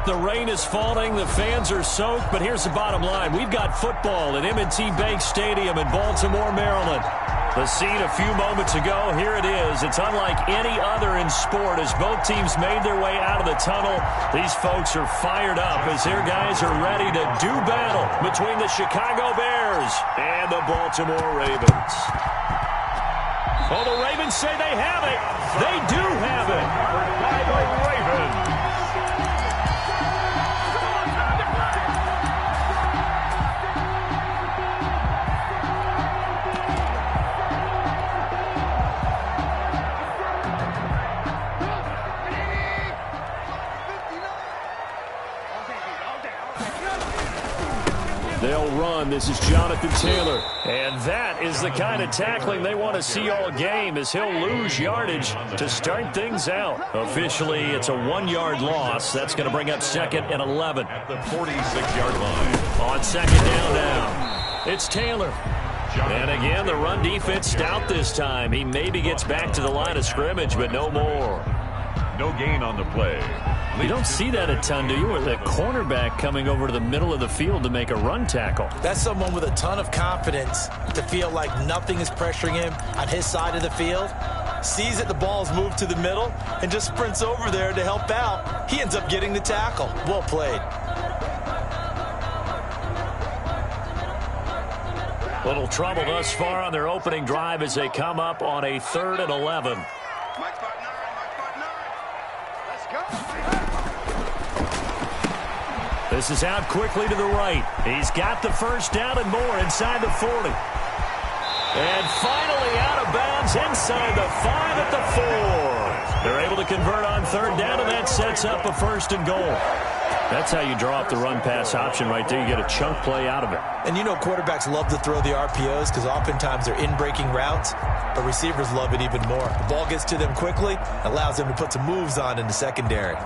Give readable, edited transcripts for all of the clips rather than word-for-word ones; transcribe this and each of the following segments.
The rain is falling. The fans are soaked. But here's the bottom line. We've got football at M&T Bank Stadium in Baltimore, Maryland. The scene a few moments ago, here it is. It's unlike any other in sport as both teams made their way out of the tunnel. These folks are fired up as their guys are ready to do battle between the Chicago Bears and the Baltimore Ravens. Oh, the Ravens say they have it. They do have it. By the Ravens. They'll run. This is Jonathan Taylor. And that is the kind of tackling they want to see all game as he'll lose yardage to start things out. Officially, it's a 1-yard loss. That's going to bring up 2nd and 11. At the 46-yard line. On 2nd down now, it's Taylor. And again, the run defense stout this time. He maybe gets back to the line of scrimmage, but no more. No gain on the play. You don't see that a ton, do you? With a cornerback coming over to the middle of the field to make a run tackle. That's someone with a ton of confidence to feel like nothing is pressuring him on his side of the field. Sees that the ball's moved to the middle and just sprints over there to help out. He ends up getting the tackle. Well played. Little trouble thus far on their opening drive as they come up on a 3rd and 11. This is out quickly to the right. He's got the first down and more inside the 40. And finally out of bounds inside the 5 at the 4. They're able to convert on 3rd down, and that sets up a 1st and goal. That's how you draw up the run-pass option right there. You get a chunk play out of it. And you know quarterbacks love to throw the RPOs because oftentimes they're in-breaking routes, but receivers love it even more. The ball gets to them quickly, allows them to put some moves on in the secondary.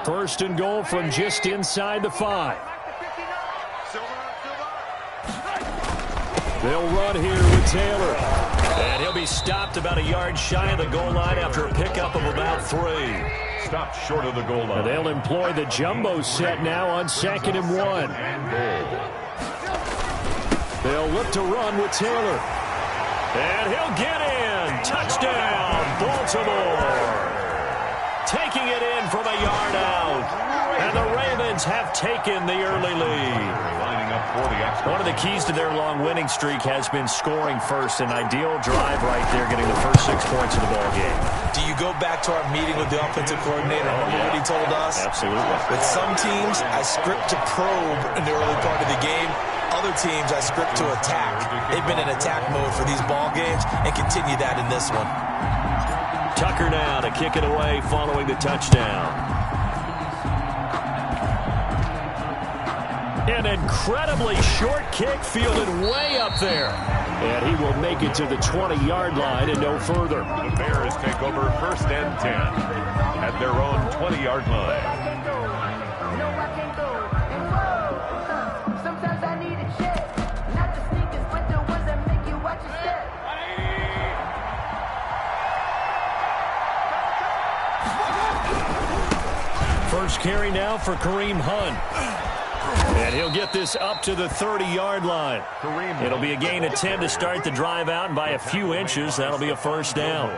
First and goal from just inside the 5. They'll run here with Taylor. And he'll be stopped about a yard shy of the goal line after a pickup of about 3. Stopped short of the goal line. And they'll employ the jumbo set now on 2nd and 1. They'll look to run with Taylor. And he'll get in. Touchdown, Baltimore. Taking it in from a yard out. And the Ravens have taken the early lead. Lining up for the extra. One of the keys to their long winning streak has been scoring first. An ideal drive right there, getting the first 6 points of the ball game. Do you go back to our meeting with the offensive coordinator? Remember what he told us? Absolutely. With some teams, I script to probe in the early part of the game. Other teams, I script to attack. They've been in attack mode for these ball games and continue that in this one. Tucker now to kick it away following the touchdown. An incredibly short kick fielded way up there. And he will make it to the 20-yard line and no further. The Bears take over 1st and 10 at their own 20-yard line. First carry now for Kareem Hunt. And he'll get this up to the 30-yard line. It'll be a gain of 10 to start the drive out, and by a few inches, that'll be a 1st down.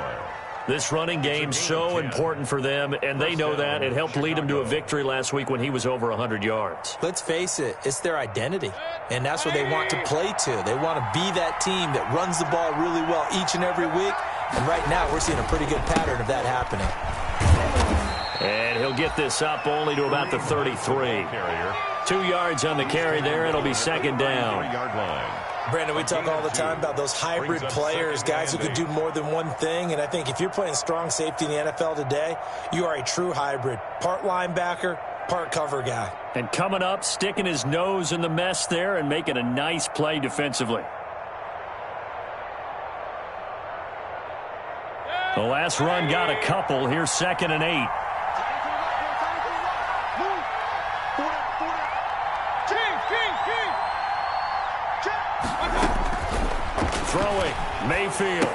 This running game's so important for them, and they know that. It helped lead them to a victory last week when he was over 100 yards. Let's face it, it's their identity, and that's what they want to play to. They want to be that team that runs the ball really well each and every week, and right now we're seeing a pretty good pattern of that happening. And he'll get this up only to about the 33. 2 yards on the carry there. It'll be 2nd down. Brandon, we talk all the time about those hybrid players, guys who can do more than one thing. And I think if you're playing strong safety in the NFL today, you are a true hybrid. Part linebacker, part cover guy. And coming up, sticking his nose in the mess there and making a nice play defensively. The last run got a couple. Here's 2nd and 8. Throwing, Mayfield.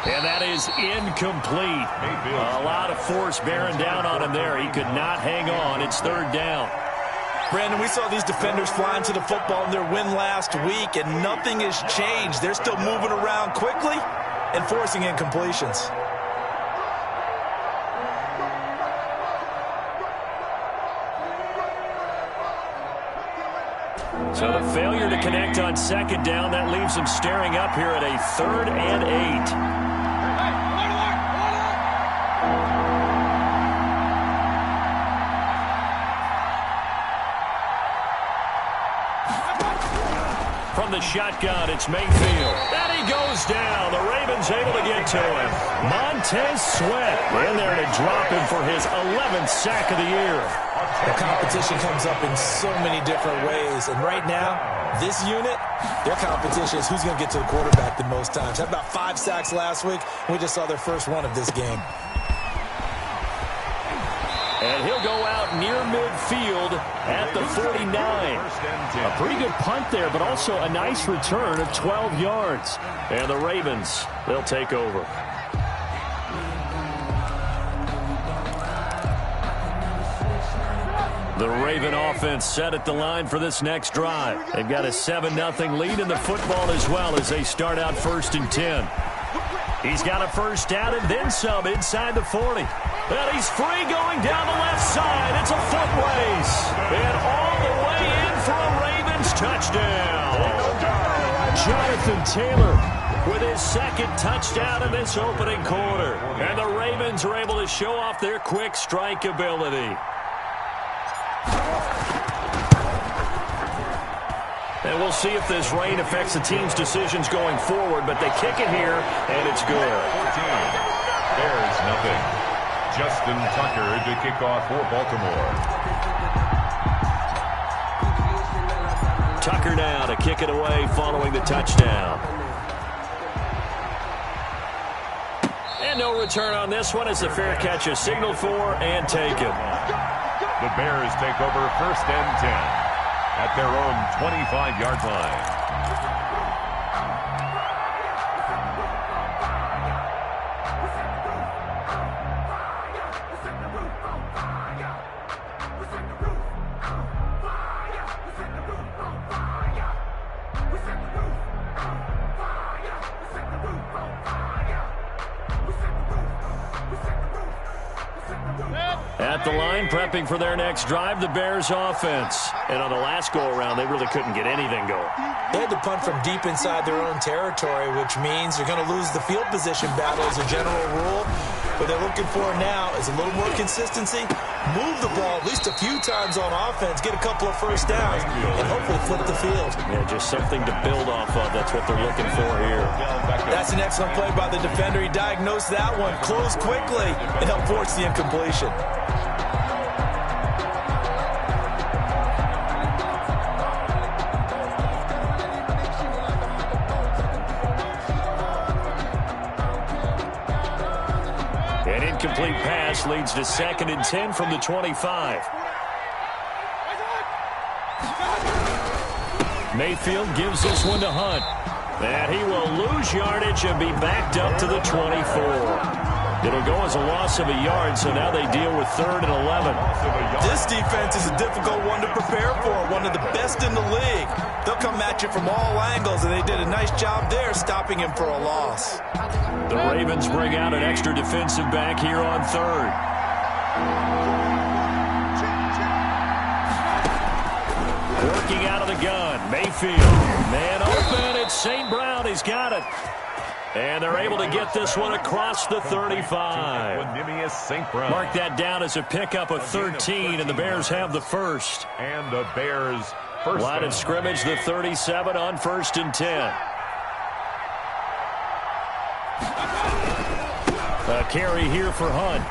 And that is incomplete. A lot of force bearing down on him there. He could not hang on. It's third down. Brandon, we saw these defenders flying to the football in their win last week, and nothing has changed. They're still moving around quickly and forcing incompletions. So the failure to connect on second down, that leaves him staring up here at a 3rd and 8. From the shotgun, it's Mayfield. And he goes down. The Ravens able to get to him. Montez Sweat in there to drop him for his 11th sack of the year. The competition comes up in so many different ways. And right now, this unit, their competition is who's going to get to the quarterback the most times. Had about 5 sacks last week. We just saw their first one of this game. And he'll go out near midfield at the 49. A pretty good punt there, but also a nice return of 12 yards. And the Ravens, they'll take over. The Raven offense set at the line for this next drive. They've got a 7-0 lead in the football as well as they start out 1st and 10. He's got a first down and then some inside the 40. And he's free going down the left side. It's a foot race. And all the way in for a Ravens touchdown. Jonathan Taylor with his 2nd touchdown in this opening quarter. And the Ravens are able to show off their quick strike ability. And we'll see if this rain affects the team's decisions going forward, but they kick it here, and it's good. 14. Bears nothing. Justin Tucker to kick off for Baltimore. Tucker now to kick it away following the touchdown. And no return on this one as the fair catch is signaled for and taken. The Bears take over 1st and 10 at their own 25-yard line. At the line, prepping for their next drive, the Bears offense. And on the last go-around, they really couldn't get anything going. They had to punt from deep inside their own territory, which means they're going to lose the field position battle as a general rule. What they're looking for now is a little more consistency, move the ball at least a few times on offense, get a couple of first downs, and hopefully flip the field. Yeah, just something to build off of. That's what they're looking for here. That's an excellent play by the defender. He diagnosed that one, closed quickly, and helped force the incompletion. An incomplete pass leads to 2nd and 10 from the 25. Mayfield gives this one to Hunt. And he will lose yardage and be backed up to the 24. It'll go as a loss of a yard, so now they deal with 3rd and 11. This defense is a difficult one to prepare for, one of the best in the league. They'll come at you from all angles, and they did a nice job there stopping him for a loss. The Ravens bring out an extra defensive back here on 3rd. Working out of the gun, Mayfield. Man open, it's St. Brown, he's got it. And they're able to get this one across the 35. Mark that down as a pickup of 13, and the Bears have the first. And the Bears first. Line of scrimmage, the 37 on 1st and 10. A carry here for Hunt.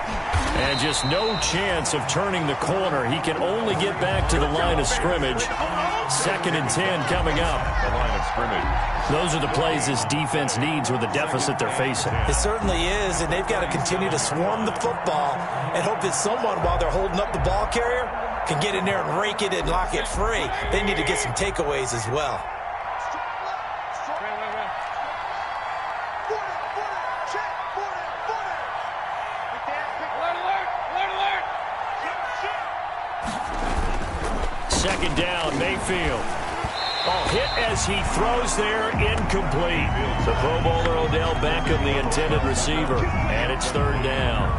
And just no chance of turning the corner. He can only get back to the line of scrimmage. 2nd and 10 coming up. The line of scrimmage. Those are the plays this defense needs with the deficit they're facing. It certainly is, and they've got to continue to swarm the football and hope that someone, while they're holding up the ball carrier, can get in there and rake it and lock it free. They need to get some takeaways as well. second down. Mayfield. Oh, hit as he throws there, incomplete. The Pro Bowler Odell Beckham, the intended receiver, and it's third down.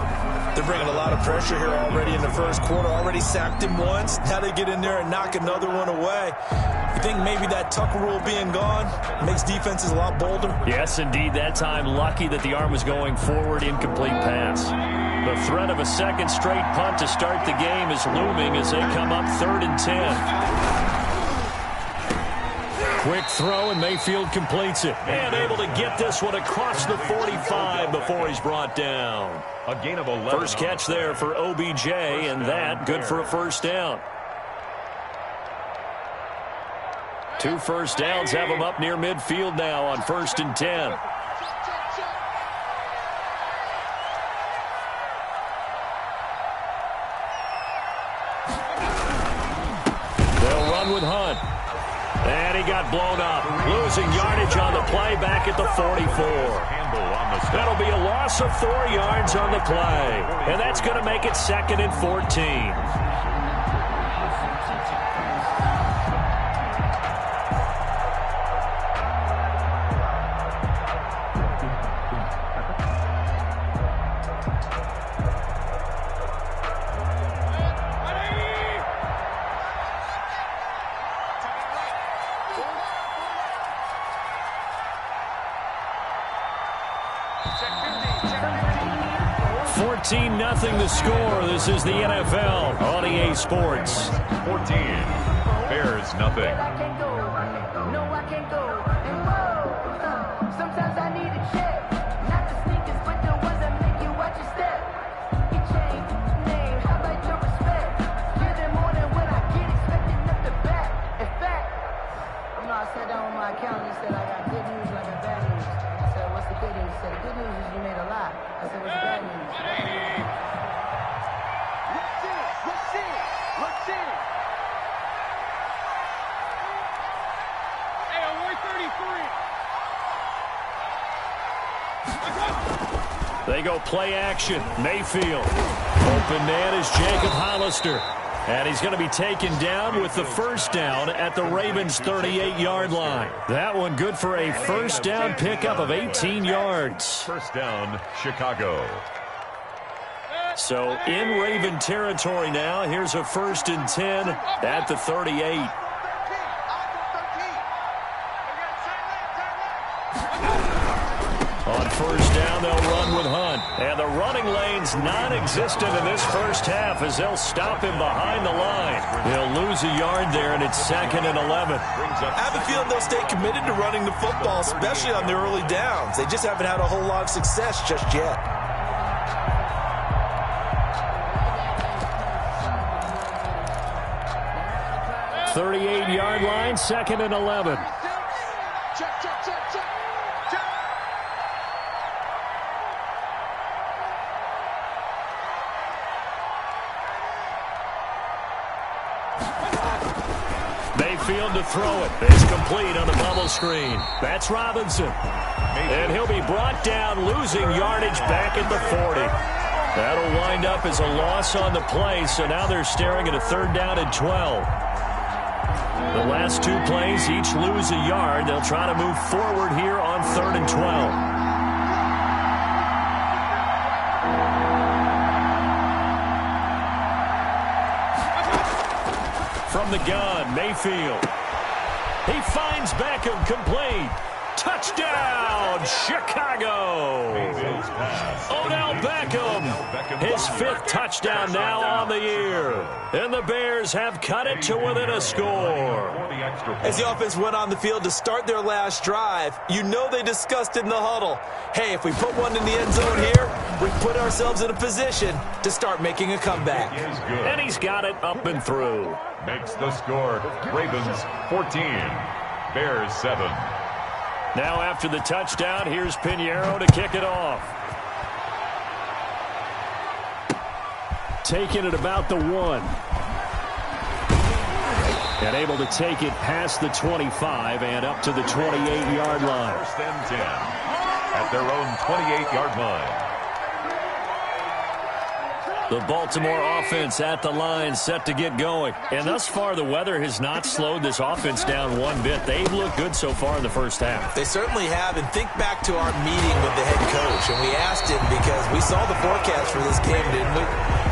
They're bringing a lot of pressure here already in the first quarter. Already sacked him once. Now they get in there and knock another one away. I think maybe that Tucker rule being gone makes defenses a lot bolder. Yes, indeed. That time, lucky that the arm was going forward, incomplete pass. The threat of a second straight punt to start the game is looming as they come up 3rd and 10. Quick throw, and Mayfield completes it. And able to get this one across the 45 before he's brought down. A gain of 11. First catch there for OBJ, and that good for a first down. 2 first downs have him up near midfield now on 1st and 10. They'll run with Hunt. And he got blown up. Losing yardage on the play back at the 44. That'll be a loss of 4 yards on the play. And that's going to make it 2nd and 14. Nothing to score. This is the NFL on EA Sports. 14. Bears nothing. Sometimes I need a check. Not the sneakers, but the ones that make you watch your step. Your chain, name, how about your respect? Give them more than what I get, expecting up the back. In fact, I sat down with my accountant and said, I got good news and I got bad news. I said, what's the good news? He said, the good news is you made a lot. I said, what's the bad news? Let's see. Hey, award 33. They go play action. Mayfield. Open man is Jacob Hollister. And he's going to be taken down with the first down at the Ravens' 38-yard line. That one good for a first down pickup of 18 yards. First down, Chicago. So in Raven territory now. Here's a 1st and 10 at the 38. On first down, they'll run with Hunt. And the running lane's non-existent in this first half as they'll stop him behind the line. They'll lose a yard there, and it's 2nd and 11. I have a feeling they'll stay committed to running the football, especially on the early downs. They just haven't had a whole lot of success just yet. .38-yard line, 2nd and 11. Mayfield to throw it. It's complete on the bubble screen. That's Robinson. And he'll be brought down, losing yardage back at the 40. That'll wind up as a loss on the play, so now they're staring at a 3rd down and 12. The last 2 plays each lose a yard. They'll try to move forward here on 3rd and 12. From the gun, Mayfield. He finds Beckham, complete. Touchdown, Chicago. Odell Beckham, his 5th touchdown now on the year. And the Bears have cut it to within a score. As the offense went on the field to start their last drive, you know they discussed in the huddle, hey, if we put one in the end zone here, we put ourselves in a position to start making a comeback. And he's got it up and through. Makes the score. Ravens 14, Bears 7. Now after the touchdown, here's Pinheiro to kick it off. Taking it about the 1. And able to take it past the 25 and up to the 28-yard line. 1st and 10 at their own 28-yard line. The Baltimore offense at the line, set to get going. And thus far, the weather has not slowed this offense down one bit. They've looked good so far in the first half. They certainly have. And think back to our meeting with the head coach. And we asked him, because we saw the forecast for this game, didn't we?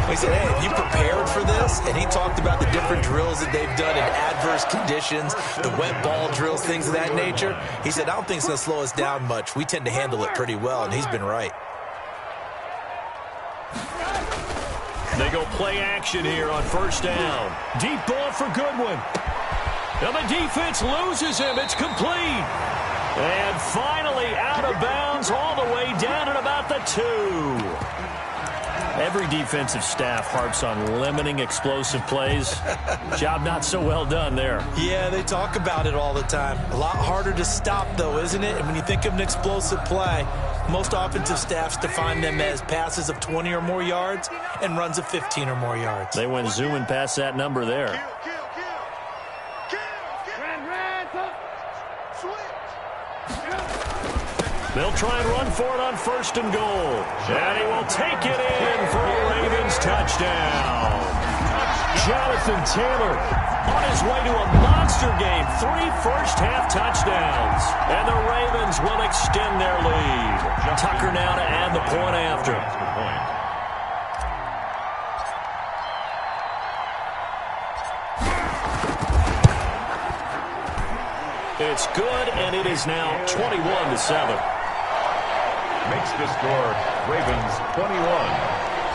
We said, hey, have you prepared for this? And he talked about the different drills that they've done in adverse conditions, the wet ball drills, things of that nature. He said, I don't think it's going to slow us down much. We tend to handle it pretty well, and he's been right. They go play action here on first down. Deep ball for Goodwin. And the defense loses him. It's complete. And finally out of bounds all the way down at about the 2. Every defensive staff harps on limiting explosive plays. Job not so well done there. Yeah, they talk about it all the time. A lot harder to stop, though, isn't it? And when you think of an explosive play, most offensive staffs define them as passes of 20 or more yards and runs of 15 or more yards. They went zooming past that number there. They'll try and run for it on first and goal. And he will take it in for a Ravens touchdown. Jonathan Taylor on his way to a monster game. 3 first-half touchdowns. And the Ravens will extend their lead. Tucker now to add the point after. It's good, and it is now 21-7. Makes the score Ravens 21,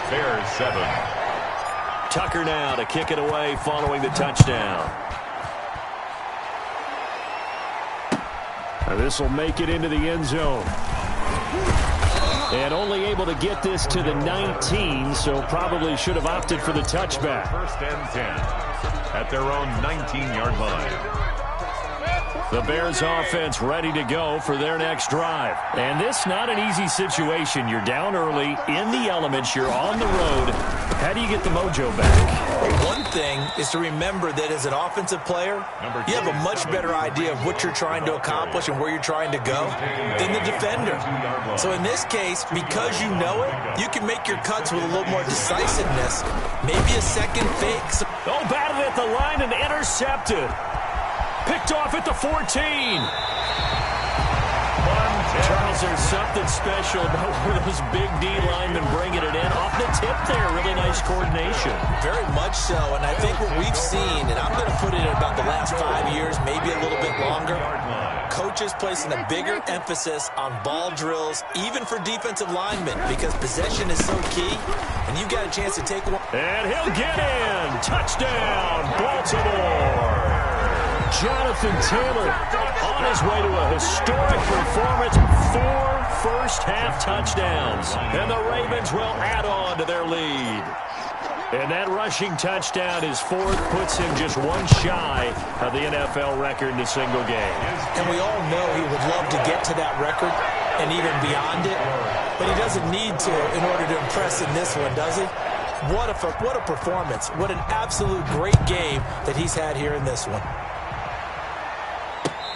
Bears 7. Tucker now to kick it away following the touchdown. This will make it into the end zone. And only able to get this to the 19, so probably should have opted for the touchback. First and 10 at their own 19-yard line. The Bears offense ready to go for their next drive. And this not an easy situation. You're down early, in the elements, you're on the road. How do you get the mojo back? One thing is to remember that as an offensive player, you have a much better idea of what you're trying to accomplish and where you're trying to go than the defender. So in this case, because you know it, you can make your cuts with a little more decisiveness. Maybe a second fake. Oh, batted at the line and intercepted. Picked off at the 14. Charles, there's something special about where those big D linemen bringing it in. Off the tip there, really nice coordination. Very much so, and I think what we've seen, and I'm going to put it in about the last 5 years, maybe a little bit longer, coaches placing a bigger emphasis on ball drills, even for defensive linemen, because possession is so key, and you've got a chance to take one. And he'll get in. Touchdown, Baltimore. Jonathan Taylor on his way to a historic performance. 4 first-half touchdowns. And the Ravens will add on to their lead. And that rushing touchdown, his 4th, puts him just one shy of the NFL record in a single game. And we all know he would love to get to that record and even beyond it. But he doesn't need to in order to impress in this one, does he? What a performance. What an absolute great game that he's had here in this one.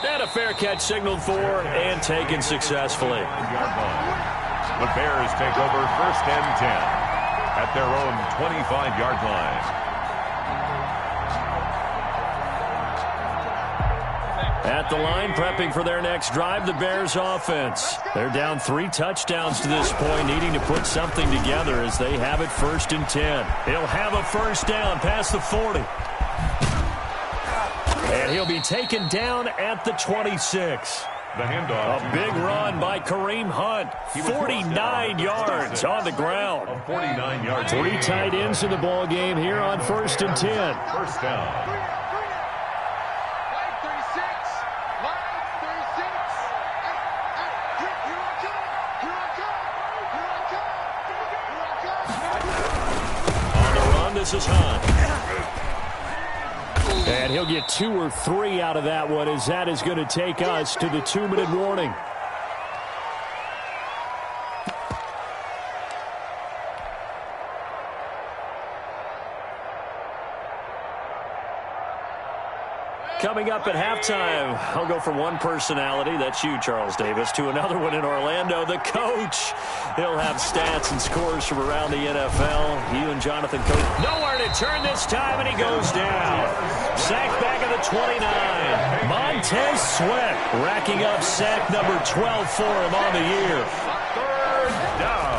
And a fair catch signaled for and taken successfully. The Bears take over first and 10 at their own 25-yard line. At the line, prepping for their next drive, the Bears offense. They're down 3 touchdowns to this point, needing to put something together as they have it first and 10. He'll have a first down past the 40. And he'll be taken down at the 26. The handoff. A big run by Kareem Hunt. 49 yards on the ground. 49 yards. 3 tight ends in the ball game here on first and 10. First down. On the run, this is Hunt. And he'll get 2 or 3 out of that one, as that is going to take us to the 2-minute warning. Coming up at halftime, I'll go from one personality, that's you, Charles Davis, to another one in Orlando, the coach. He'll have stats and scores from around the NFL. You and Jonathan Coach. Nowhere to turn this time, and he goes down. Sacked back at the 29. Montez Sweat racking up sack number 12 for him on the year. Third down.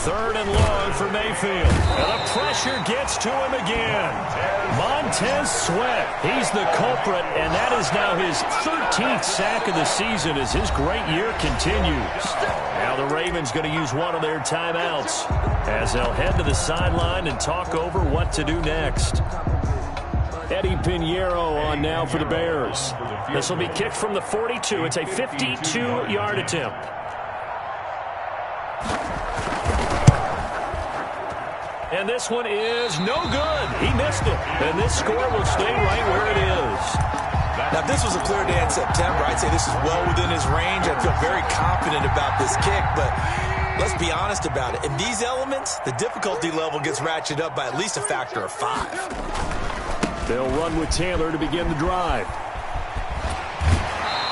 Third and long for Mayfield. And the pressure gets to him again. Montez Sweat, he's the culprit, and that is now his 13th sack of the season as his great year continues. Now the Ravens going to use one of their timeouts as they'll head to the sideline and talk over what to do next. Eddie Pinheiro on now for the Bears. This will be kicked from the 42. It's a 52-yard attempt. And this one is no good. He missed it. And this score will stay right where it is. Now, if this was a clear day in September, I'd say this is well within his range. I feel very confident about this kick, but let's be honest about it. In these elements, the difficulty level gets ratcheted up by at least a factor of 5. They'll run with Taylor to begin the drive.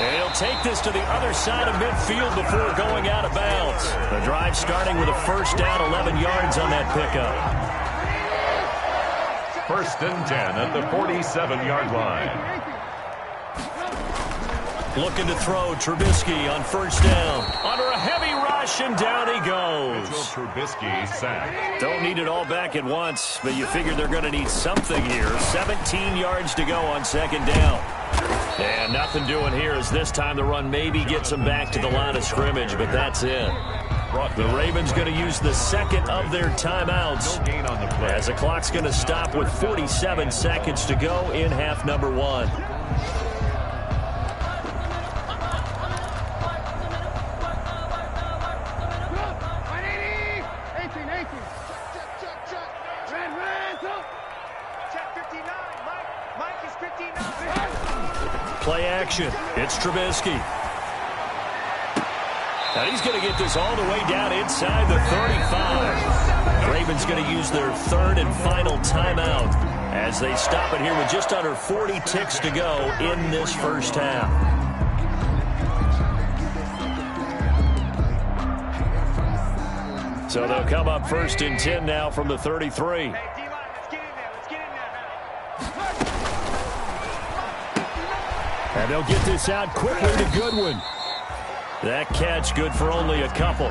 And he'll take this to the other side of midfield before going out of bounds. The drive starting with a first down, 11 yards on that pickup. First and 10 at the 47-yard line. Looking to throw Trubisky on first down. Under a heavy rush, and down he goes. Mitchell Trubisky sacked. Don't need it all back at once, but you figure they're going to need something here. 17 yards to go on second down. And nothing doing here as this time the run maybe gets them back to the line of scrimmage, but that's it. The Ravens going to use the second of their timeouts as the clock's going to stop with 47 seconds to go in half number 1. Play action. It's Trubisky. Now he's going to get this all the way down inside the 35. Ravens going to use their third and final timeout as they stop it here with just under 40 ticks to go in this first half. So they'll come up first and 10 now from the 33. And they'll get this out quickly to Goodwin. That catch good for only a couple.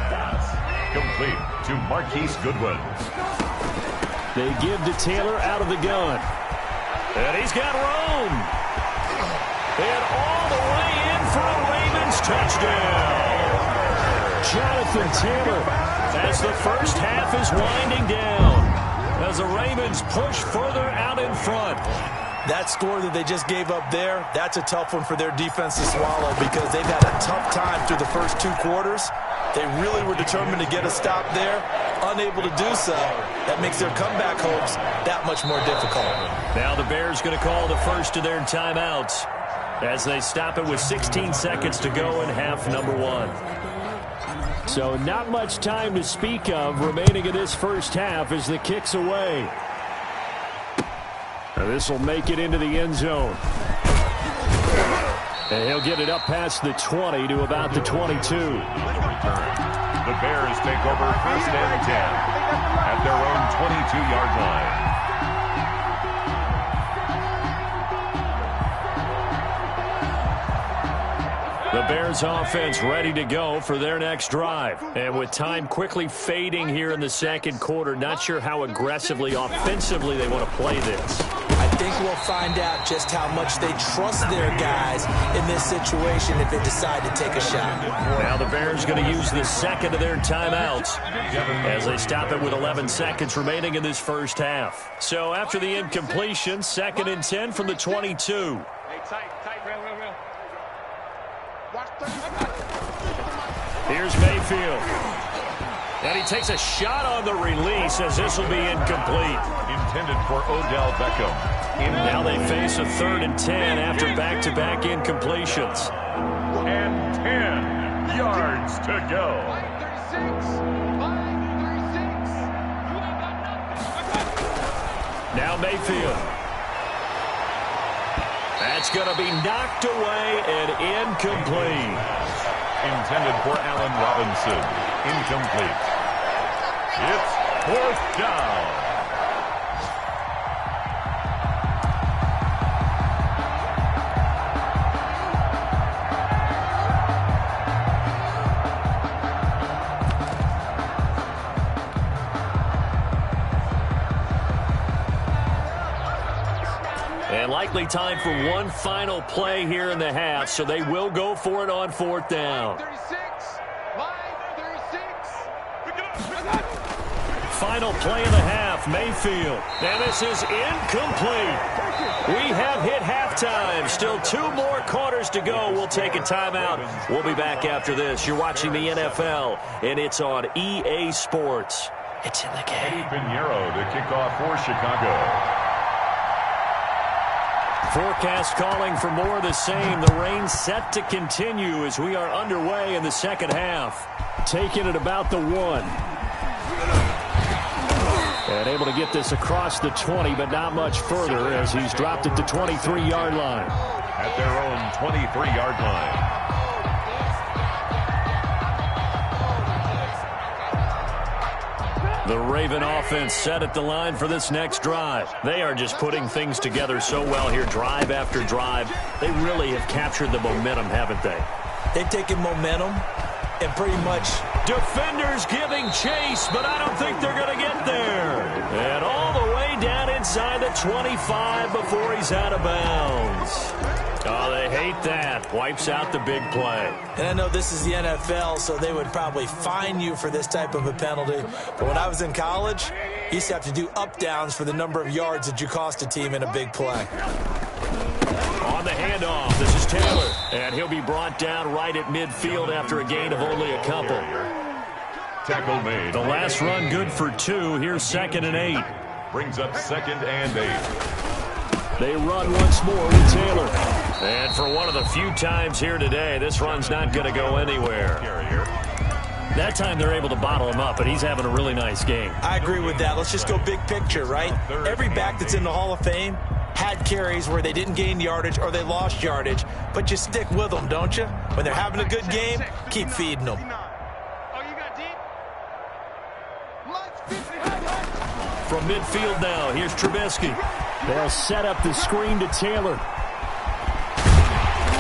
Complete to Marquise Goodwin. They give to Taylor out of the gun. And he's got room. And all the way in for a Ravens touchdown. Jonathan Taylor as the first half is winding down. As the Ravens push further out in front. That score that they just gave up there, that's a tough one for their defense to swallow because they've had a tough time through the first 2 quarters. They really were determined to get a stop there, unable to do so. That makes their comeback hopes that much more difficult. Now the Bears going to call the first of their timeouts as they stop it with 16 seconds to go in half number 1. So not much time to speak of remaining in this first half as the kick's away. Now this will make it into the end zone. And he'll get it up past the 20 to about the 22. The Bears take over first and 10 at their own 22-yard line. The Bears offense ready to go for their next drive. And with time quickly fading here in the second quarter, not sure how aggressively, offensively they want to play this. I think we'll find out just how much they trust their guys in this situation if they decide to take a shot. Now the Bears going to use the second of their timeouts as they stop it with 11 seconds remaining in this first half. So after the incompletion, second and 10 from the 22. Hey, tight, real. Here's Mayfield. And he takes a shot on the release as this will be incomplete. Intended for Odell Beckham. Now they face a third and 10 after back-to-back incompletions. And 10 yards to go. Now Mayfield. That's going to be knocked away and incomplete. Intended for Allen Robinson. Incomplete. It's 4th down. And likely time for one final play here in the half, so they will go for it on 4th down. Final play of the half, Mayfield. And this is incomplete. We have hit halftime. Still 2 more quarters to go. We'll take a timeout. We'll be back after this. You're watching the NFL, and it's on EA Sports. It's in the game. Pinheiro to kick off for Chicago. Forecast calling for more of the same. The rain set to continue as we are underway in the second half. Taking it about the 1. And able to get this across the 20, but not much further as he's dropped it to 23-yard line. At their own 23-yard line. The Raven offense set at the line for this next drive. They are just putting things together so well here, drive after drive. They really have captured the momentum, haven't they? They've taken momentum and pretty much... Defenders giving chase, but I don't think they're going to get there. And all the way down inside the 25 before he's out of bounds. Oh, they hate that. Wipes out the big play. And I know this is the NFL, so they would probably fine you for this type of a penalty. But when I was in college, you used to have to do up-downs for the number of yards that you cost a team in a big play. On the handoff, this is Taylor. And he'll be brought down right at midfield after a gain of only a couple. Tackle made. The last run good for 2. Here's 2nd and 8. Brings up 2nd and 8. They run once more with Taylor. And for one of the few times here today, this run's not going to go anywhere. That time they're able to bottle him up, but he's having a really nice game. I agree with that. Let's just go big picture, right? Every back that's in the Hall of Fame had carries where they didn't gain yardage or they lost yardage, but you stick with them, don't you? When they're having a good game, keep feeding them. From midfield now, here's Trubisky. They'll set up the screen to Taylor.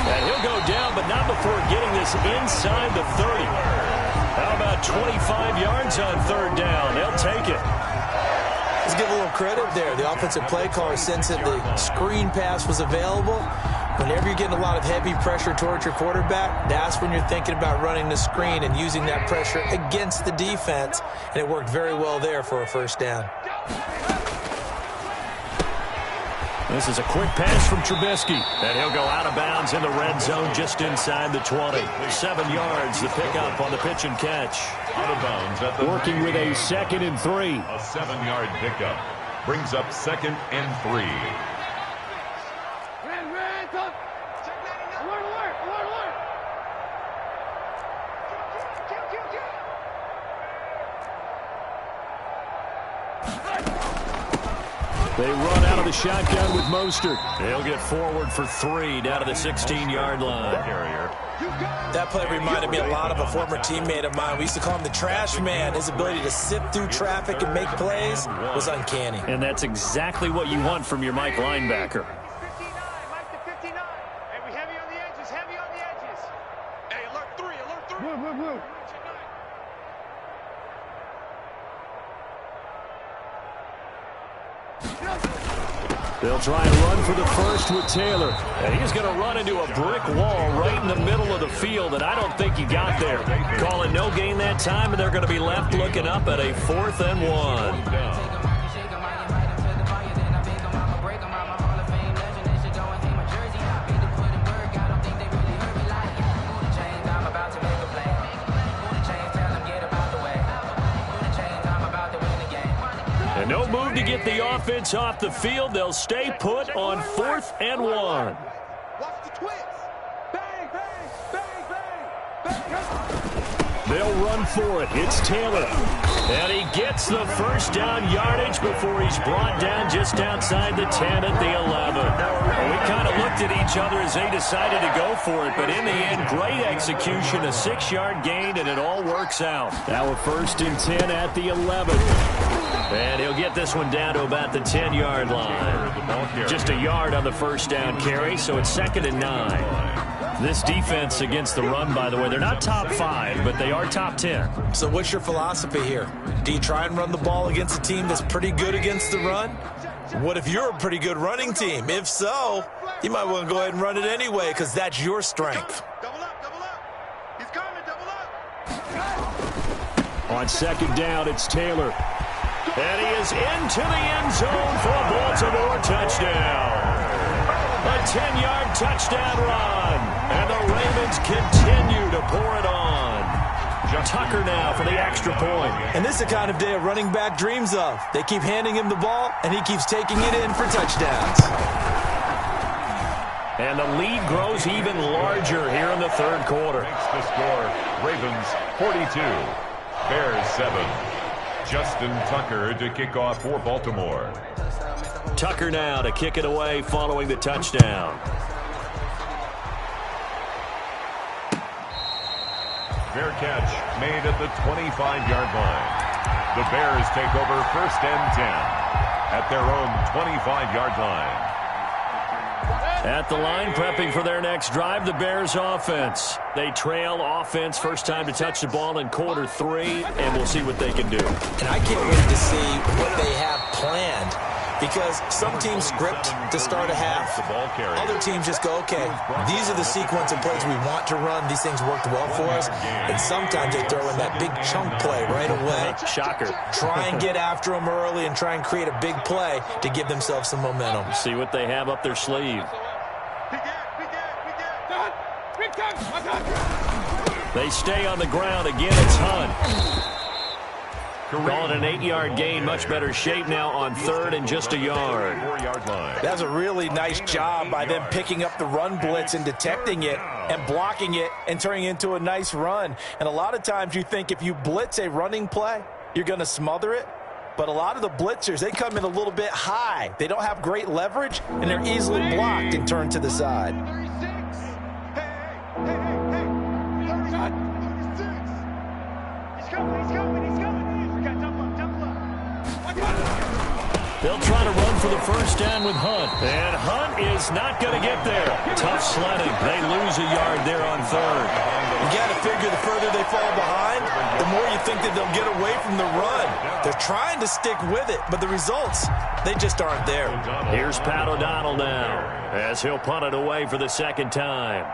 And he'll go down, but not before getting this inside the 30. How about 25 yards on 3rd down? They'll take it. Let's give a little credit there. The offensive play caller sensed that the screen pass was available. Whenever you're getting a lot of heavy pressure towards your quarterback, that's when you're thinking about running the screen and using that pressure against the defense. And it worked very well there for a 1st down. This is a quick pass from Trubisky. And he'll go out of bounds in the red zone just inside the 20. 7 yards, the pickup on the pitch and catch. Out of bounds at the working with a 2nd and 3. A 7-yard pickup. Brings up 2nd and 3. They run out of the shotgun with Mostert. They'll get forward for 3 down to the 16-yard line. That play reminded me a lot of a former teammate of mine. We used to call him the trash man. His ability to sift through traffic and make plays was uncanny. And that's exactly what you want from your Mike linebacker. They'll try and run for the first with Taylor. And he's going to run into a brick wall right in the middle of the field, and I don't think he got there. Call it no gain that time, and they're going to be left looking up at a 4th and 1. No move to get the offense off the field. They'll stay put on 4th and 1. Watch the twist. Bang, bang, bang, bang, bang. They'll run for it. It's Taylor. And he gets the 1st down yardage before he's brought down just outside the 10 at the 11. Well, we kind of looked looked at each other as they decided to go for it, but in the end, great execution, a 6-yard gain, and it all works out. Now a 1st and 10 at the 11. And he'll get this one down to about the 10-yard line. Just a yard on the first down carry, so it's 2nd and 9. This defense against the run, by the way, they're not top 5, but they are top 10. So what's your philosophy here? Do you try and run the ball against a team that's pretty good against the run? What if you're a pretty good running team? If so, you might want to go ahead and run it anyway because that's your strength. Double up, double up. He's coming, double up. On 2nd down, it's Taylor. And he is into the end zone for a Baltimore touchdown. A 10-yard touchdown run. And the Ravens continue to pour it on. Tucker now for the extra point. And this is the kind of day a running back dreams of. They keep handing him the ball, and he keeps taking it in for touchdowns. And the lead grows even larger here in the 3rd quarter. Makes the score. Ravens 42, Bears 7. Justin Tucker to kick off for Baltimore. Tucker now to kick it away following the touchdown. Fair catch made at the 25-yard line. The Bears take over 1st and 10 at their own 25-yard line. At the line, prepping for their next drive, the Bears offense. They trail offense, first time to touch the ball in quarter 3, and we'll see what they can do. And I can't wait to see what they have planned because some teams script to start a half. Other teams just go, okay, these are the sequence of plays we want to run. These things worked well for us. And sometimes they throw in that big chunk play right away. Shocker. Try and get after them early and try and create a big play to give themselves some momentum. See what they have up their sleeve. They stay on the ground. Again, it's Hunt. Calling an 8-yard gain. Much better shape now on 3rd and just a yard. 4-yard line. That's a really nice job by them picking up the run blitz and detecting it and blocking it and turning it into a nice run. And a lot of times you think if you blitz a running play, you're going to smother it. But a lot of the blitzers, they come in a little bit high. They don't have great leverage, and they're easily blocked and turned to the side. 36. Hey. 36. He's coming. We got double up. They'll try to run for the first down with Hunt. And Hunt is not going to get there. Tough sledding. They lose a yard there on 3rd. You got to figure the further they fall behind, the more you think that they'll get away from the run. They're trying to stick with it, but the results, they just aren't there. Here's Pat O'Donnell now as he'll punt it away for the 2nd time.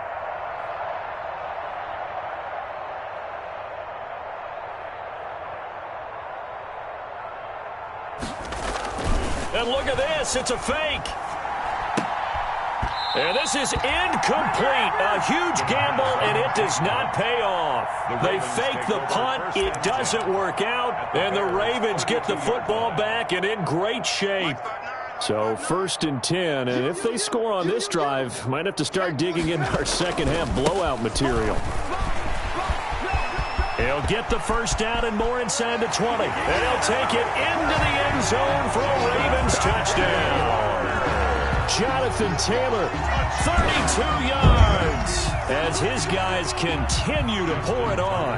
And look at this. It's a fake. And this is incomplete. A huge gamble, and it does not pay off. They fake the punt. It doesn't work out. And the Ravens get the football back and in great shape. So 1st and 10. And if they score on this drive, might have to start digging into our second-half blowout material. He'll get the first down and more inside the 20. And he'll take it into the end zone for a Ravens touchdown. Jonathan Taylor, 32 yards, as his guys continue to pour it on.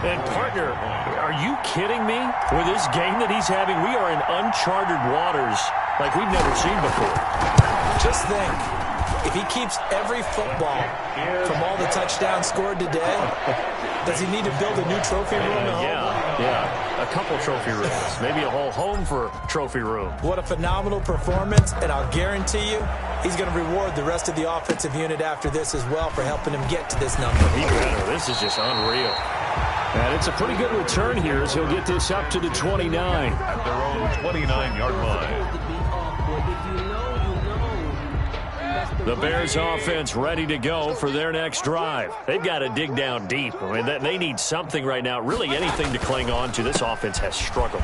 And, partner, are you kidding me? With this game that he's having, we are in uncharted waters like we've never seen before. Just think, if he keeps every football from all the touchdowns scored today, does he need to build a new trophy room at home? Yeah, a couple trophy rooms. Maybe a whole home for a trophy room. What a phenomenal performance, and I'll guarantee you he's going to reward the rest of the offensive unit after this as well for helping him get to this number. He better. This is just unreal. And it's a pretty good return here as he'll get this up to the 29. At their own 29-yard line. The Bears offense ready to go for their next drive. They've got to dig down deep. I mean, they need something right now, really anything to cling on to. This offense has struggled.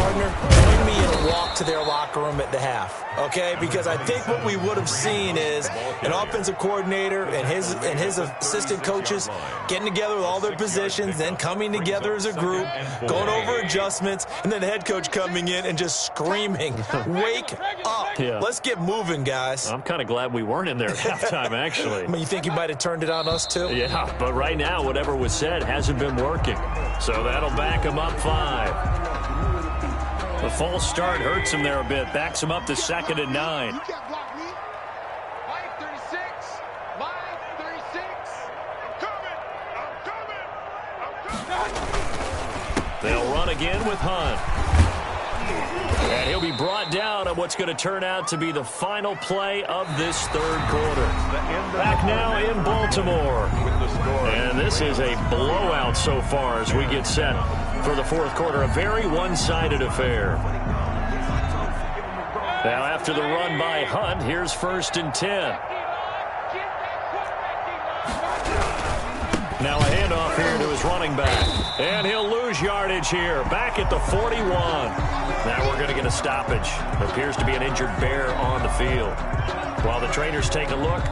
partner, bring me in a walk to their locker room at the half, okay? Because I think what we would have seen is an offensive coordinator and his assistant coaches getting together with all their positions, then coming together as a group, going over adjustments, and then the head coach coming in and just screaming, "Wake up. Yeah. Let's get moving, guys." I'm kind of glad we weren't in there at halftime, actually. I mean, you think he might have turned it on us, too? Yeah, but right now, whatever was said hasn't been working. So that'll back him up 5. The false start hurts him there a bit. Backs him up to 2nd and 9. You can't block me. Line 36. Line 36. I'm coming. They'll run again with Hunt. And he'll be brought down on what's going to turn out to be the final play of this third quarter. Back now in Baltimore. And this is a blowout so far as we get set for the fourth quarter. A very one-sided affair. Now after the run by Hunt, here's 1st and 10. Now a handoff here to his running back. And he'll lose yardage here. Back at the 41. Now we're going to get a stoppage. Appears to be an injured Bear on the field. While the trainers take a look,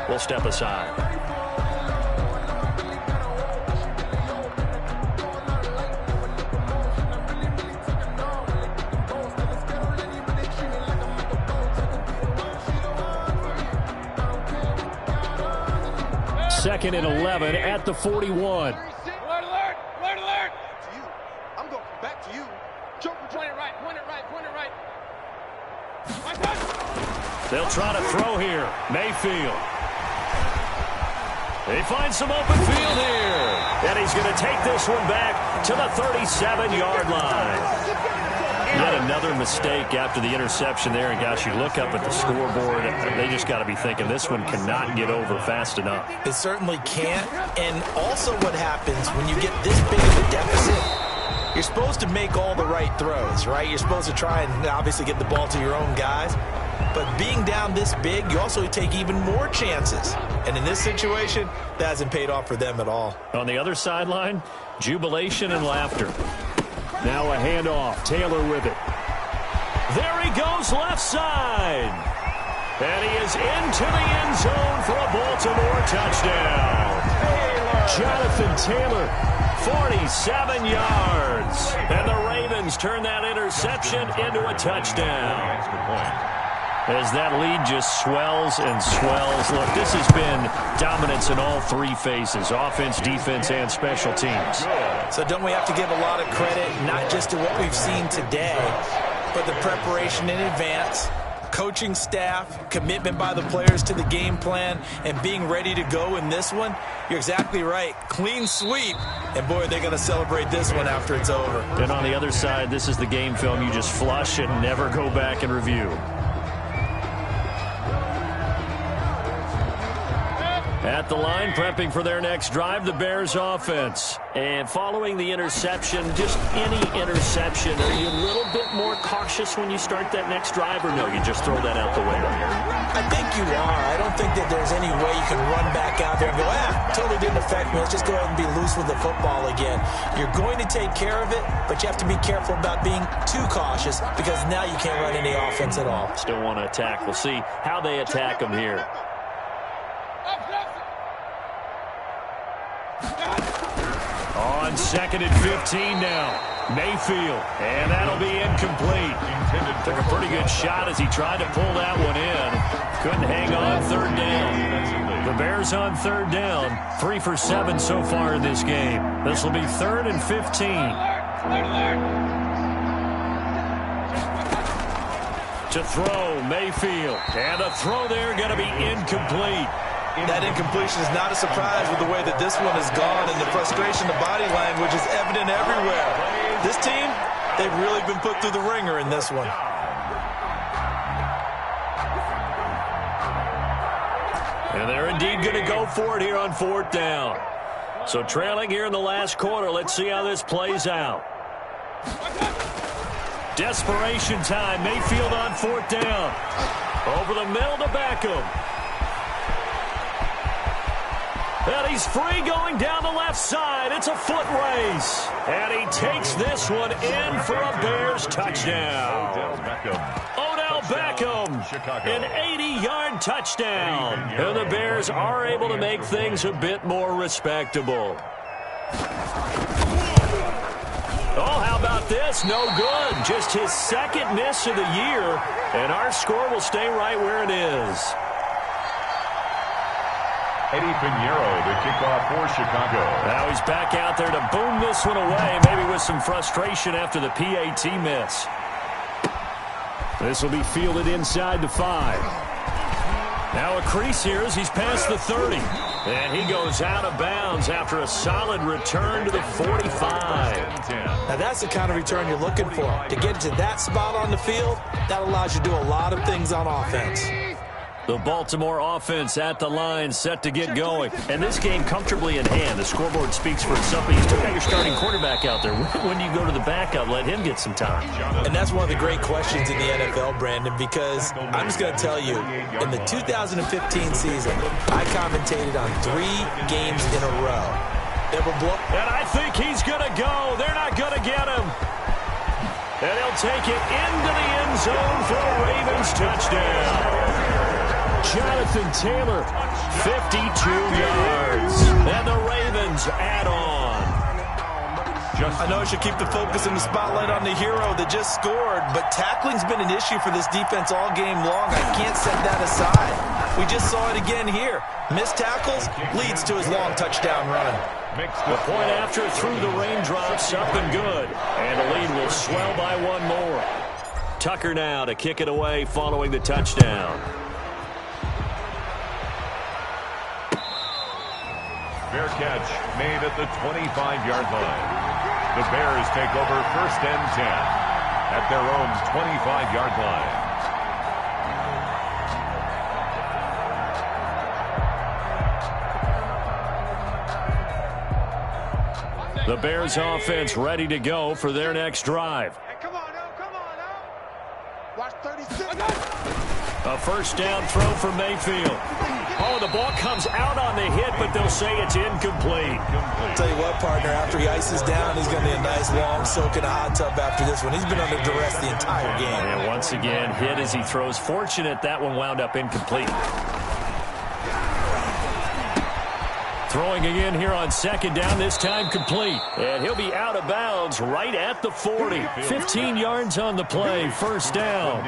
we'll step aside. Second and 11 at the 41. Alert, alert, alert, alert. To you. I'm going back to you. Point it right, point it right, point it right. They'll try to throw here. Mayfield. He finds some open field here. And he's going to take this one back to the 37-yard line. Yet another mistake after the interception there. And, gosh, you look up at the scoreboard, they just got to be thinking this one cannot get over fast enough. It certainly can't. And also what happens when you get this big of a deficit, you're supposed to make all the right throws, right? You're supposed to try and obviously get the ball to your own guys. But being down this big, you also take even more chances. And in this situation, that hasn't paid off for them at all. On the other sideline, jubilation and laughter. Now a handoff. Taylor with it. There he goes left side. And he is into the end zone for a Baltimore touchdown. Jonathan Taylor, 47 yards. And the Ravens turn that interception into a touchdown. As that lead just swells and swells. Look, this has been dominance in all 3 phases, offense, defense, and special teams. So don't we have to give a lot of credit, not just to what we've seen today, but the preparation in advance, coaching staff, commitment by the players to the game plan, and being ready to go in this one? You're exactly right. Clean sweep. And, boy, they're going to celebrate this one after it's over. And on the other side, this is the game film you just flush and never go back and review. At the line, prepping for their next drive, the Bears offense. And following the interception, just any interception, are you a little bit more cautious when you start that next drive, or no, you just throw that out the window? I think you are. I don't think that there's any way you can run back out there and go, totally didn't affect me. Let's just go ahead and be loose with the football again. You're going to take care of it, but you have to be careful about being too cautious because now you can't run any offense at all. Still want to attack. We'll see how they attack them here. On 2nd and 15 now. Mayfield. And that'll be incomplete. Took a pretty good shot as he tried to pull that one in. Couldn't hang on 3rd down. The Bears on 3rd down. 3 for 7 so far in this game. This will be 3rd and 15. To throw, Mayfield. And the throw there going to be incomplete. That incompletion is not a surprise with the way that this one has gone, and the frustration, the body language is evident everywhere. This team, they've really been put through the ringer in this one. And they're indeed going to go for it here on 4th down. So trailing here in the last quarter, let's see how this plays out. Desperation time. Mayfield on 4th down. Over the middle to Beckham. And he's free going down the left side. It's a foot race. And he takes this one in for a Bears touchdown. Odell Beckham, an 80-yard touchdown. And the Bears are able to make things a bit more respectable. Oh, how about this? No good. Just his second miss of the year. And our score will stay right where it is. Eddie Pinheiro, the kickoff for Chicago. Now he's back out there to boom this one away, maybe with some frustration after the PAT miss. This will be fielded inside the 5. Now a crease here as he's past the 30. And he goes out of bounds after a solid return to the 45. Now that's the kind of return you're looking for. To get to that spot on the field, that allows you to do a lot of things on offense. The Baltimore offense at the line, set to get going. And this game comfortably in hand. The scoreboard speaks for itself, but you still got your starting quarterback out there. When do you go to the backup? Let him get some time. And that's one of the great questions in the NFL, Brandon, because I'm just going to tell you, in the 2015 season, I commentated on 3 games in a row. And I think he's going to go. They're not going to get him. And he'll take it into the end zone for a Ravens touchdown. Jonathan Taylor, 52 yards. And the Ravens add on. I know I should keep the focus and the spotlight on the hero that just scored, but tackling's been an issue for this defense all game long. I can't set that aside. We just saw it again here. Missed tackles leads to his long touchdown run. The point after through the raindrops, up and good. And the lead will swell by 1 more. Tucker now to kick it away following the touchdown. Fair catch made at the 25-yard line. The Bears take over 1st and 10 at their own 25-yard line. The Bears offense ready to go for their next drive. Hey, come on now. Watch 36. A first down throw for Mayfield. Oh, the ball comes out on the hit, but they'll say it's incomplete. Tell you what, partner, after he ices down, he's going to need a nice long soak in a hot tub after this one. He's been under duress the entire game. And once again, hit as he throws. Fortunate that one wound up incomplete. Throwing again here on 2nd down, this time complete. And he'll be out of bounds right at the 40. 15 yards on the play, 1st down.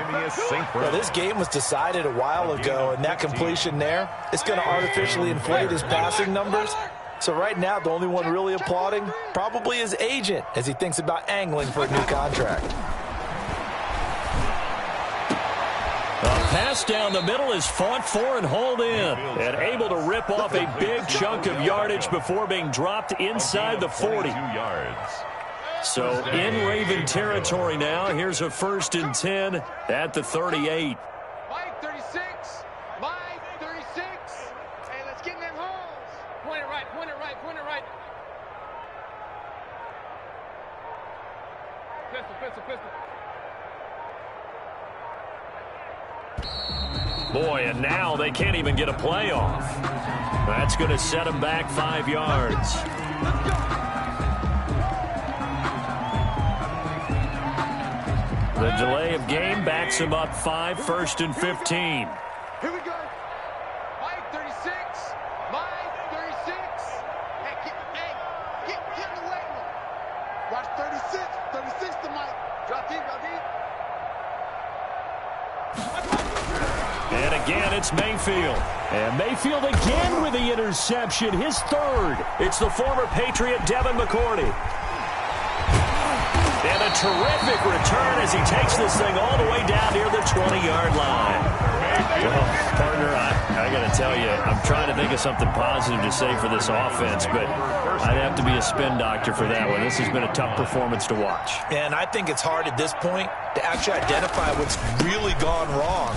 Well, this game was decided a while ago, and that completion there, it's going to artificially inflate his passing numbers. So right now, the only one really applauding probably his agent as he thinks about angling for a new contract. A pass down the middle is fought for and hauled in. And able to rip off a big chunk of yardage before being dropped inside the 40. So in Raven territory now. Here's a 1st and 10 at the 38. Mike 36. Mike 36. Hey, let's get in them holes. Point it right, point it right, point it right. Pistol. Boy, and now they can't even get a play off. That's going to set them back 5 yards. The delay of game backs him up 5, 1st and 15. Here we go. Mike 36. Mike 36. Hey, get in the way. Watch 36. 36 to Mike. Drop deep. And again, it's Mayfield. And Mayfield again with the interception, his 3rd. It's the former Patriot Devin McCourty. And a terrific return as he takes this thing all the way down near the 20-yard line. Well, partner, I got to tell you, I'm trying to think of something positive to say for this offense, but I'd have to be a spin doctor for that one. This has been a tough performance to watch. And I think it's hard at this point to actually identify what's really gone wrong.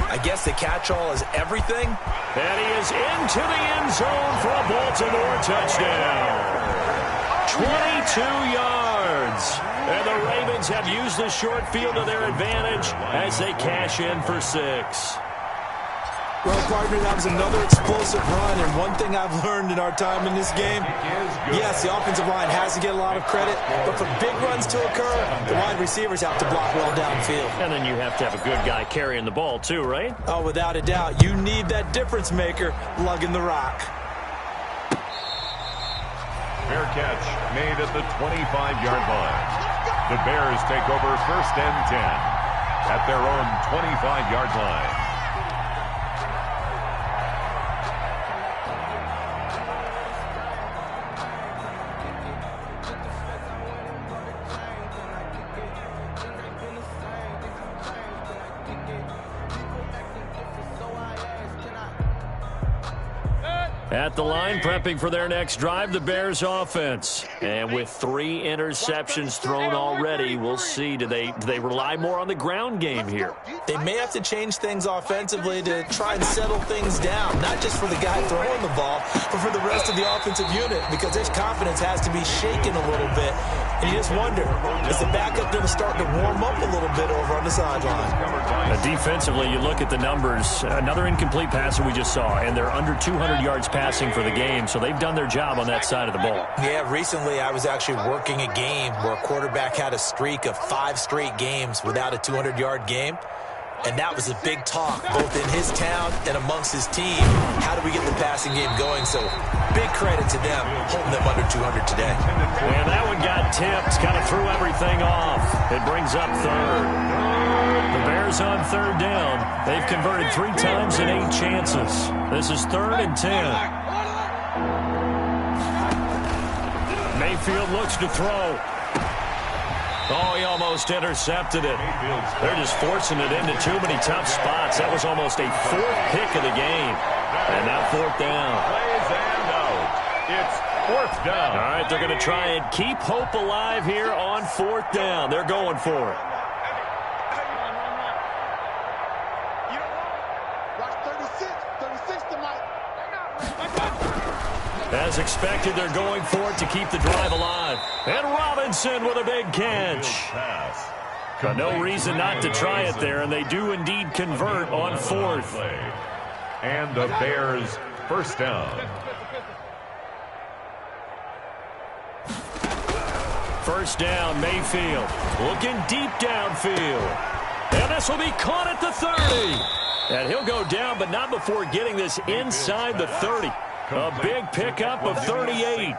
I guess the catch-all is everything. And he is into the end zone for a Baltimore touchdown. 22 yards. And the Ravens have used the short field to their advantage as they cash in for 6. Well, partner, that was another explosive run, and one thing I've learned in our time in this game, yes, the offensive line has to get a lot of credit, but for big runs to occur, the wide receivers have to block well downfield. And then you have to have a good guy carrying the ball too, right? Oh, without a doubt. You need that difference maker lugging the rock. Fair catch made at the 25-yard line. The Bears take over first and 10 at their own 25-yard line. At the line, prepping for their next drive, the Bears offense. And with 3 interceptions thrown already, we'll see. Do they rely more on the ground game here? They may have to change things offensively to try and settle things down, not just for the guy throwing the ball, but for the rest of the offensive unit, because their confidence has to be shaken a little bit. And you just wonder, is the backup going to start to warm up a little bit over on the sideline? Defensively, you look at the numbers. Another incomplete passer we just saw, and they're under 200 yards passing for the game, so they've done their job on that side of the ball. Yeah, recently I was actually working a game where a quarterback had a streak of 5 straight games without a 200-yard game. And that was a big talk, both in his town and amongst his team. How do we get the passing game going? So big credit to them, holding them under 200 today. And that one got tipped, kind of threw everything off. It brings up third. The Bears on third down. They've converted 3 times in 8 chances. This is 3rd and 10. Mayfield looks to throw. Oh, he almost intercepted it. They're just forcing it into too many tough spots. That was almost a 4th pick of the game. And now 4th down. Plays and out. It's 4th down. All right, they're going to try and keep hope alive here on 4th down. They're going for it. As expected, they're going for it to keep the drive alive. And Robinson with a big catch. But no reason not to try it there, and they do indeed convert on 4th. And the Bears first down. First down, Mayfield looking deep downfield. And this will be caught at the 30. And he'll go down, but not before getting this inside the 30. A big pickup of 38.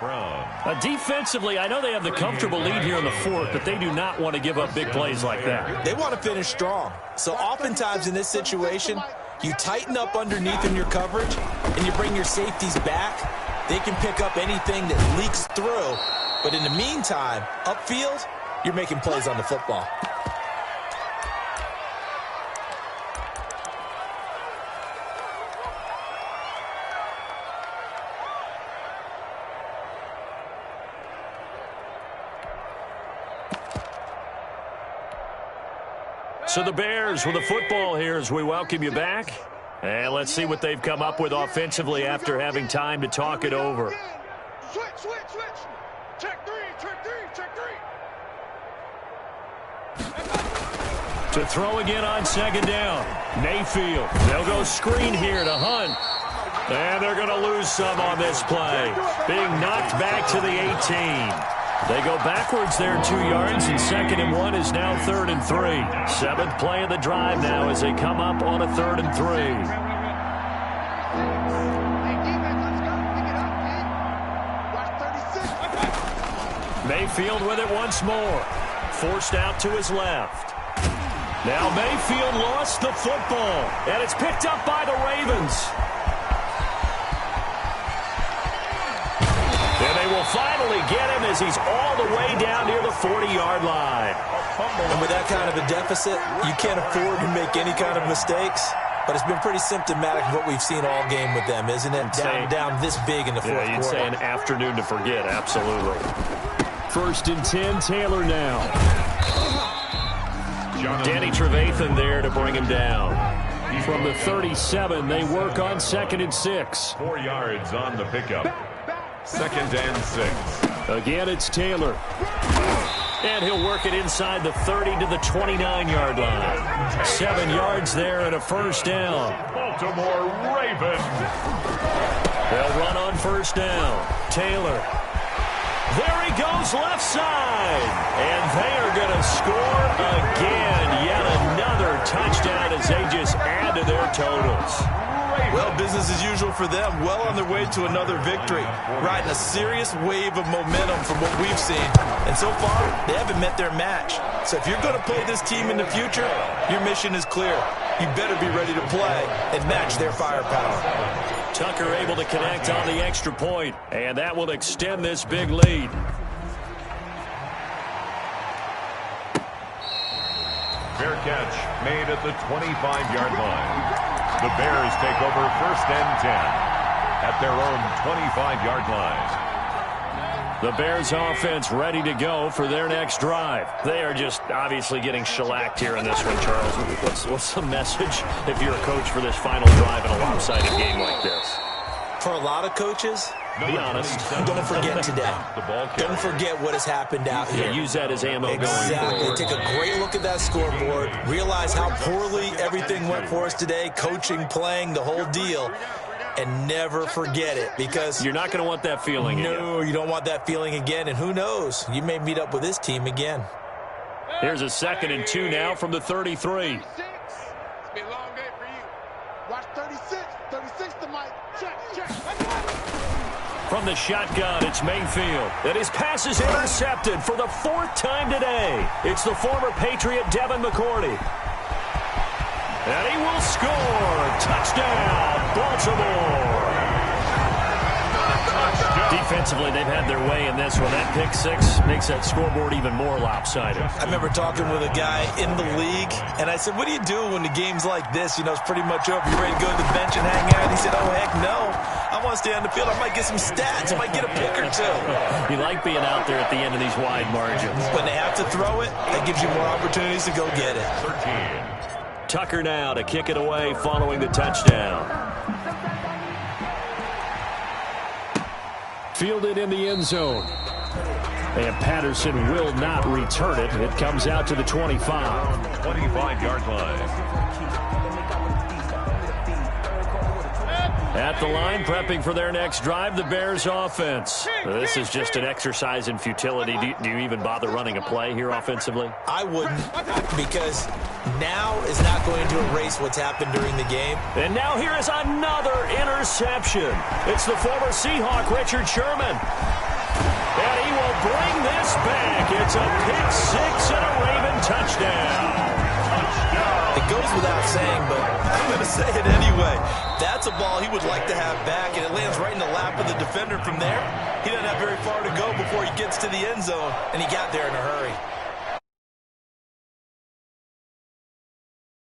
Defensively, I know they have the comfortable lead here in the 4th, but they do not want to give up big plays like that. They want to finish strong. So oftentimes in this situation, you tighten up underneath in your coverage, and you bring your safeties back. They can pick up anything that leaks through. But in the meantime, upfield, you're making plays on the football. So the Bears with the football here as we welcome you back. And let's see what they've come up with offensively after having time to talk it over. Switch. Check three. To throw again on 2nd down. Mayfield. They'll go screen here to Hunt. And they're going to lose some on this play. Being knocked back to the 18. They go backwards there 2 yards, and 2nd and 1 is now 3rd and 3. 7th play of the drive now as they come up on a 3rd and 3. Mayfield with it once more. Forced out to his left. Now Mayfield lost the football, and it's picked up by the Ravens. And they will finally get him as he's all the way down near the 40-yard line. And with that kind of a deficit, you can't afford to make any kind of mistakes. But it's been pretty symptomatic of what we've seen all game with them, isn't it? Down this big in the 4th quarter. You'd say an afternoon to forget, absolutely. 1st and 10, Taylor now. Danny Trevathan there to bring him down. From the 37, they work on 2nd and 6. 4 yards on the pickup. 2nd and 6. Again, it's Taylor. And he'll work it inside the 30 to the 29-yard line. 7 yards there and a first down. Baltimore Ravens. They'll run on first down. Taylor. There he goes, left side. And they are going to score again. Yet another touchdown as they just add to their totals. Well, business as usual for them. Well on their way to another victory. Riding a serious wave of momentum from what we've seen. And so far, they haven't met their match. So if you're going to play this team in the future, your mission is clear. You better be ready to play and match their firepower. Tucker able to connect on the extra point, and that will extend this big lead. Fair catch made at the 25-yard line. The Bears take over first and 10 at their own 25-yard line. The Bears offense ready to go for their next drive. They are just obviously getting shellacked here in this one, Charles. What's the message if you're a coach for this final drive in a lopsided game like this? For a lot of coaches, be honest. Don't forget today. Don't forget what has happened out here. Yeah, use that as ammo going Exactly. forward. Take a great look at that scoreboard. Realize how poorly everything went for us today. Coaching, playing, the whole deal. And never forget it, because you're not going to want that feeling again. No, you don't want that feeling again. And who knows? You may meet up with this team again. Here's a 2nd and 2 now from the 33. It's been a long day for you. Watch 36. 36 to Mike. Check. From the shotgun, it's Mayfield. And his pass is intercepted for the 4th time today. It's the former Patriot Devin McCourty. And he will score. Touchdown, Baltimore. Defensively, they've had their way in this one. That pick six makes that scoreboard even more lopsided. I remember talking with a guy in the league, and I said, what do you do when the game's like this? You know, it's pretty much over. You ready to go to the bench and hang out? He said, oh, heck no. I want to stay on the field. I might get some stats. I might get a pick or two. You like being out there at the end of these wide margins. When they have to throw it, that gives you more opportunities to go get it. 13. Tucker now to kick it away following the touchdown. Fielded in the end zone. And Patterson will not return it. It comes out to the 25. 25-yard line. At the line, prepping for their next drive, the Bears offense. This is just an exercise in futility. Do you even bother running a play here offensively? I wouldn't, because now is not going to erase what's happened during the game. And now here is another interception. It's the former Seahawk, Richard Sherman. And he will bring this back. It's a pick six and a Raven touchdown. It goes without saying, but I'm going to say it anyway. That's a ball he would like to have back, and it lands right in the lap of the defender from there. He doesn't have very far to go before he gets to the end zone, and he got there in a hurry.